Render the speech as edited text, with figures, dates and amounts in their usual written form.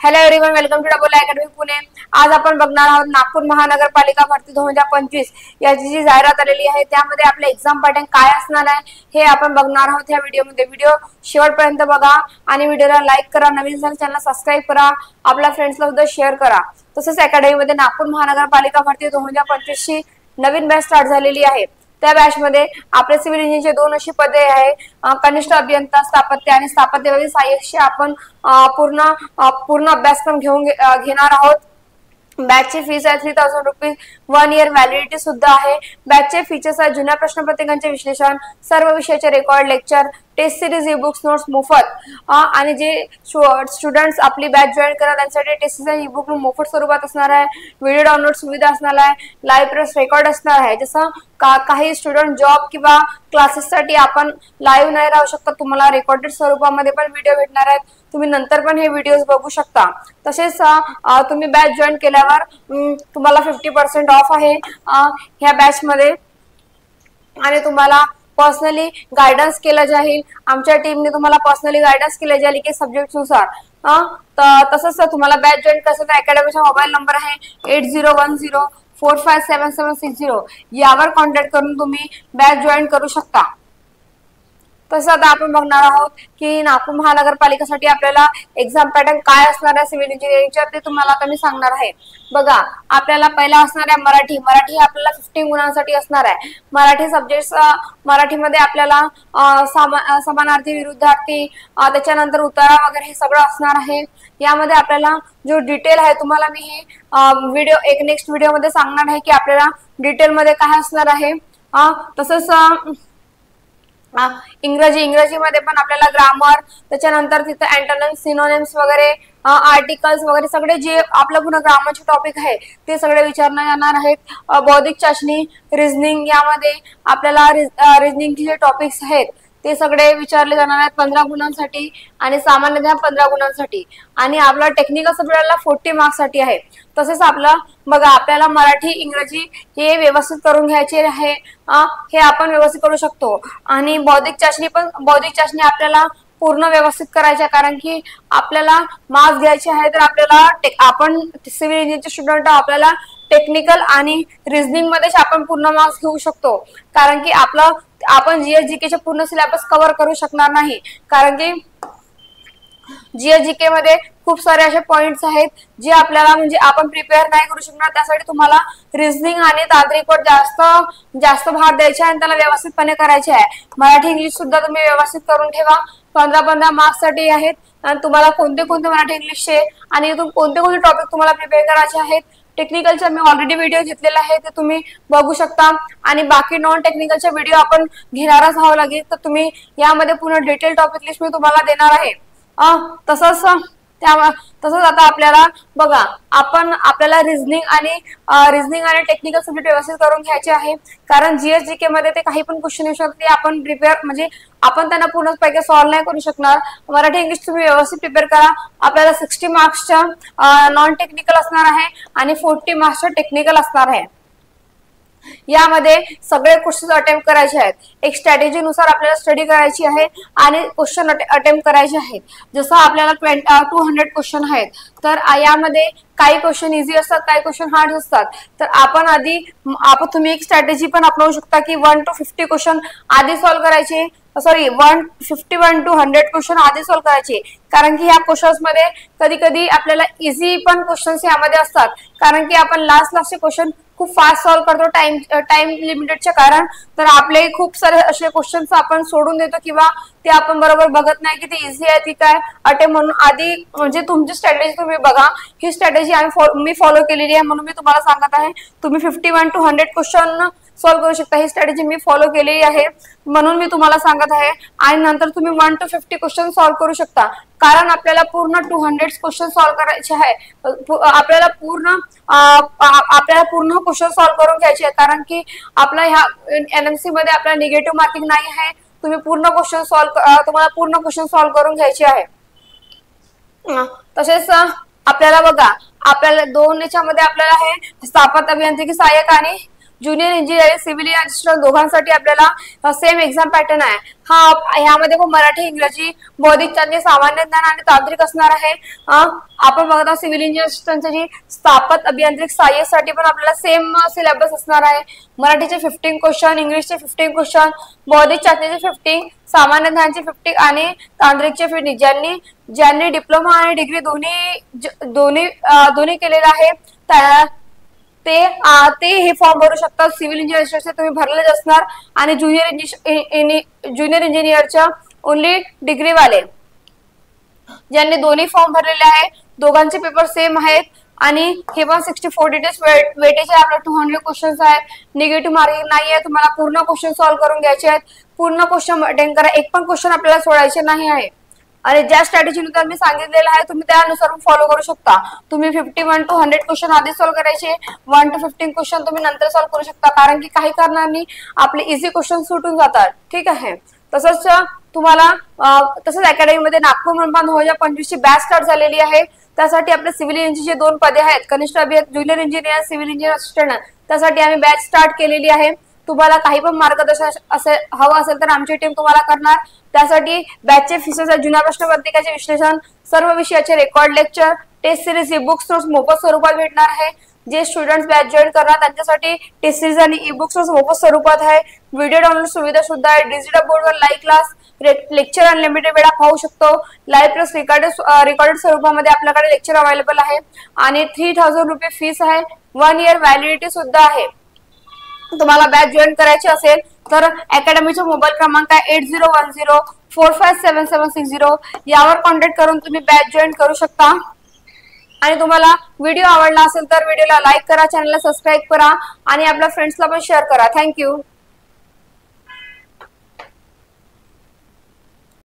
Hello everyone, welcome to double academy Pune. आज आपण बघणार आहोत नागपूर महानगरपालिका भरती 2025 याची जी जाहिरात आलेली आहे त्यामध्ये आपले एग्जाम पॅटर्न काय असणार आहे हे आपण बघणार आहोत या व्हिडिओमध्ये। व्हिडिओ शेवटपर्यंत बघा आणि व्हिडिओला लाईक करा, नवीन चॅनलला सबस्क्राइब करा, आपल्या फ्रेंड्सला सुद्धा शेअर करा। तसेच अकॅडमीमध्ये नागपूर महानगरपालिका भरती 2025 ची नवीन बॅच स्टार्ट झालेली आहे। त्या बॅच मध्ये आपले सिव्हिल इंजिनिअरचे 2 अशी पदे आहे, कनिष्ठ अभियंता स्थापत्य आणि स्थापत्यविषयी सहाय्यकशी आपण पूर्ण अभ्यासक्रम घेणार आहोत। बॅच ची फीस आहे 3000 रुपये, 1 इयर व्हॅलिडिटी सुद्धा आहे। बॅच चे फीचर्स आहे जुन्या प्रश्नपत्रिकांचे विश्लेषण, सर्व विषयाचे record lecture, test series, e books, notes मोफत आणि जे स्टुडंट्स आपली बॅच जॉईन करतात त्यांच्यासाठी टेस्ट सिरीज ई बुक मोफत स्वरूपात असणार आहे। व्हिडिओ डाउनलोड सुविधा असणार आहे, लाईव्ह प्रेस रेकॉर्ड असणार आहे। जसं काही स्टुडंट जॉब किंवा क्लासेससाठी आपण लाईव्ह नाही राहू शकत, तुम्हाला रेकॉर्डेड स्वरूपामध्ये पण व्हिडिओ भेटणार आहेत, तुम्ही नंतर पण हे व्हिडिओज बघू शकता। तसेच तुम्ही बॅच जॉईन केल्यावर तुम्हाला 50% ऑफ आहे ह्या बॅच मध्ये आणि तुम्हाला पर्सनली गायडन्स केलं जाईल। आमच्या टीमने तुम्हाला पर्सनली गायडन्स केलं जाईल की सब्जेक्ट नुसार। तसंच तुम्हाला बॅच जॉईन करायचं तर अकॅडमीचा मोबाईल नंबर आहे 8010457760 यावर कॉन्टॅक्ट करून तुम्ही बॅच जॉईन करू शकता। तसं आता आपण बघणार आहोत की नागपूर महानगरपालिकेसाठी आपल्याला एक्झाम पॅटर्न काय असणार आहे सिव्हिल इंजिनिअरिंगच्या ते तुम्हाला आता मी सांगणार आहे। बघा, आपल्याला पहिला असणार आहे मराठी। मराठी आपल्याला 15 गुणांसाठी असणार आहे। मराठी सब्जेक्ट्स मराठीमध्ये आपल्याला समानार्थी, विरुद्धार्थी, त्याच्यानंतर उतारा वगैरे हे सगळं असणार आहे। यामध्ये आपल्याला जो डिटेल आहे तुम्हाला मी हे नेक्स्ट व्हिडिओ मध्ये सांगणार आहे की आपल्याला डिटेल मध्ये काय असणार आहे। तसंच इंग्रजीमध्ये पण आपल्याला ग्रामर, त्याच्यानंतर तिथे अँटोनिम्स, सिनोनिम्स वगैरे, आर्टिकल्स वगैरे सगळे जे आपलं पुन्हा ग्रामरचे टॉपिक आहे ते सगळे विचारण्यात येणार आहेत। बौद्धिक चाचणी, रिझनिंग यामध्ये आपल्याला रिझनिंगचे जे टॉपिक्स आहेत ते सगळे विचारले जाणार आहेत 15 गुणांसाठी आणि सामान्य ज्ञान 15 गुणांसाठी आणि आपला टेक्निकल सब्जेक्टला 40 मार्क्ससाठी आहे। तसेच बघा आपल्याला मराठी, इंग्रजी हे व्यवस्थित करून घ्यायचे आहे, हे आपण व्यवस्थित करू शकतो आणि बौद्धिक चाचणी आपल्याला पूर्ण व्यवस्थित करायचे कारण की आपल्याला मार्क्स घ्यायचे आहे। तर आपण सिव्हिल इंजिनिअरिंगचे स्टुडंट आपल्याला टेक्निकल आणि रिझनिंग मध्येच आपण पूर्ण मार्क्स घेऊ शकतो कारण की आपण जीएस चे पूर्ण सिलेबस कव्हर करू शकणार नाही कारण की जीएस मध्ये खूप सारे असे पॉइंट्स आहेत जे आपल्याला म्हणजे आपण प्रिपेअर नाही करू शकणार। त्यासाठी तुम्हाला रिझनिंग आणि तांत्रिकवर जास्त भार द्यायचा आणि त्याला व्यवस्थितपणे करायचे आहे। मराठी, इंग्लिश सुद्धा तुम्ही व्यवस्थित करून ठेवा, 15 मार्क्स साठी आहेत आणि तुम्हाला कोणते मराठी, इंग्लिशचे आणि इथून कोणते टॉपिक तुम्हाला प्रिपेअर करायचे आहेत। टेक्निकलचा मी ऑलरेडी व्हिडिओ घेतलेला आहे ते तुम्ही बघू शकता आणि बाकी नॉन टेक्निकलचे व्हिडिओ आपण घेणारच आहोत लागेल, तर तुम्ही यामध्ये पूर्ण डिटेल टॉपिक लिस्ट मी तुम्हाला देणार आहे। तसंच आता आपल्याला बघा आपल्याला रिझनिंग आणि टेक्निकल सब्जेक्ट व्यवस्थित करून घ्यायचे आहे कारण जीएस मध्ये ते काही पण क्वेश्चन येऊ शकते, आपण प्रिपेअर म्हणजे आपण त्यांना पूर्णपैकी सॉल्व्ह नाही करू शकणार। मराठी, इंग्लिश तुम्ही व्यवस्थित प्रिपेअर करा। आपल्याला 60 मार्क्सच्या नॉन टेक्निकल असणार आहे आणि 40 मार्क्सच्या टेक्निकल असणार आहे। यामध्ये सगळे क्वेश्चन अटेम्प्ट करायचे आहेत, एक स्ट्रॅटेजी नुसार आपल्याला स्टडी करायची आहे आणि क्वेश्चन अटेम्प्ट करायचे आहेत। जसं आपल्याला 200 क्वेश्चन आहेत तर यामध्ये काही क्वेश्चन इझी असतात, काही क्वेश्चन हार्ड असतात। तर तुम्ही एक स्ट्रॅटेजी पण अपनावू शकता की 1 to 50 क्वेश्चन आधी सॉल्व्ह करायचे, 51 to 100 क्वेश्चन आधी सॉल्व्ह करायचे कारण की ह्या क्वेश्चन्स मध्ये कधी आपल्याला इझी पण क्वेश्चन्स यामध्ये असतात कारण की आपण लास्टचे क्वेश्चन खूप फास्ट सॉल्व्ह करतो टाइम लिमिटेडच्या कारण। तर आपले खूप सारे असे क्वेश्चन्स आपण सोडून देतो किंवा ते आपण बरोबर बघत नाही की ते इझी आहे ती काय अटेम्प्ट म्हणून। आधी म्हणजे तुमची स्ट्रॅटेजी तुम्ही बघा, ही स्ट्रॅटेजी मी फॉलो केलेली आहे म्हणून मी तुम्हाला सांगत आहे। तुम्ही 51 to 100 क्वेश्चन सॉल्व्ह करू शकता, ही स्ट्रॅटेजी मी फॉलो केलेली आहे म्हणून मी तुम्हाला सांगत आहे आणि नंतर तुम्ही 1 to 50 क्वेश्चन सॉल्व्ह करू शकता कारण आपल्याला पूर्ण 200 क्वेश्चन सॉल्व्ह करायचे आहे। आपल्याला पूर्ण क्वेश्चन सॉल्व्ह करून घ्यायचे आहे कारण की आपला ह्या एनएमसी मध्ये आपल्याला निगेटिव्ह मार्किंग नाही आहे। तुम्हाला पूर्ण क्वेश्चन सॉल्व्ह करून घ्यायचे आहे। तसेच आपल्याला बघा आपल्याला 2 याच्यामध्ये आपल्याला हे स्थापत्य अभियांत्रिकी सहाय्यक आणि ज्युनियर इंजिनिअरिंग सिव्हिल असिस्टंट दोघांसाठी आपल्याला सेम एक्झाम पॅटर्न आहे हा. ह्यामध्ये पण मराठी इंग्रजी बौद्धिक चाचणी सामान्य ज्ञान आणि तांत्रिक असणार आहे. आपण बघत आहोत सिव्हिल इंजिनिअर असिस्टंटची स्थापत अभियांत्रिक सहाय्यसाठी पण आपल्याला सेम सिलेबस असणार आहे. मराठीचे 15 क्वेश्चन, इंग्लिशचे 15 क्वेश्चन, बौद्धिक चाचणीचे 15, सामान्य ज्ञानचे 50 आणि तांत्रिकचे 50. ज्यांनी डिप्लोमा आणि डिग्री दोन्ही केलेला आहे ते हे फॉर्म भरू शकतात. सिव्हिल इंजिनिअरचे तुम्ही भरलेच असणार आणि ज्युनियर इंजिनिअरच्या ओनली डिग्रीवाले ज्यांनी दोन्ही फॉर्म भरलेले आहे दोघांचे पेपर सेम आहेत आणि हे पण 64 डिटेल्स वेटेज आहे. आपल्या 200 क्वेश्चन्स आहेत. निगेटिव्ह मार्किंग नाही आहे. तुम्हाला पूर्ण क्वेश्चन सॉल्व्ह करून घ्यायचे आहेत. पूर्ण क्वेश्चन अटेंड करा. एक पण क्वेश्चन आपल्याला सोडायचे नाही आहे आणि ज्या स्ट्रॅटेजीनुसार मी सांगितलेलं आहे तुम्ही त्यानुसार फॉलो करू शकता. तुम्ही 51 to 100 क्वेश्चन आधी सॉल्व्ह करायचे. 1 to 15 क्वेश्चन तुम्ही नंतर सॉल्व्ह करू शकता कारण की काही कारणांनी आपले इझी क्वेश्चन सुटून जातात. ठीक आहे. तसंच तुम्हाला अकॅडमीमध्ये नागपूर मनपा 2025 ची बॅच स्टार्ट झालेली आहे. त्यासाठी आपले सिव्हिल इंजिनिअरचे 2 पदे आहेत कनिष्ठ अभियंता junior engineer civil engineer assistant. त्यासाठी आम्ही बॅच स्टार्ट केलेली आहे. तुम्हाला काही पण मार्गदर्शन हवं असेल तर आमची टीम तुम्हाला करणार. त्यासाठी बॅचचे फीसेस आहेत. जुन्या प्रश्नपत्रिकाचे विश्लेषण, सर्व विषयाचे record lecture, test series, e books मोफत स्वरूपात भेटणार आहे. जे स्टुडंट्स बॅच जॉईन करणार त्यांच्यासाठी टेस्ट सिरीज आणि ई बुक्स मोफत स्वरूपात आहे. व्हिडिओ डाउनलोड सुविधा सुद्धा आहे. डिजिटल बोर्डवर लाईव्ह क्लास लेक्चर अनलिमिटेड वेळा पाहू शकतो. लाईव्ह प्लस रेकॉर्डेड स्वरूपामध्ये आपल्याकडे लेक्चर अवेलेबल आहे आणि 3000 रुपये फीस आहे. 1 इयर व्हॅलिडिटी सुद्धा आहे. तुम्हाला बॅच जॉईन करायची असेल तर अकॅडमीचा मोबाईल क्रमांक आहे 8010457760 यावर कॉन्टॅक्ट करून तुम्ही बॅच जॉईन करू शकता. आणि तुम्हाला व्हिडिओ आवडला असेल तर व्हिडिओला लाईक करा, चॅनलला सबस्क्राईब करा आणि आपल्या फ्रेंड्सला पण शेअर करा. थँक्यू.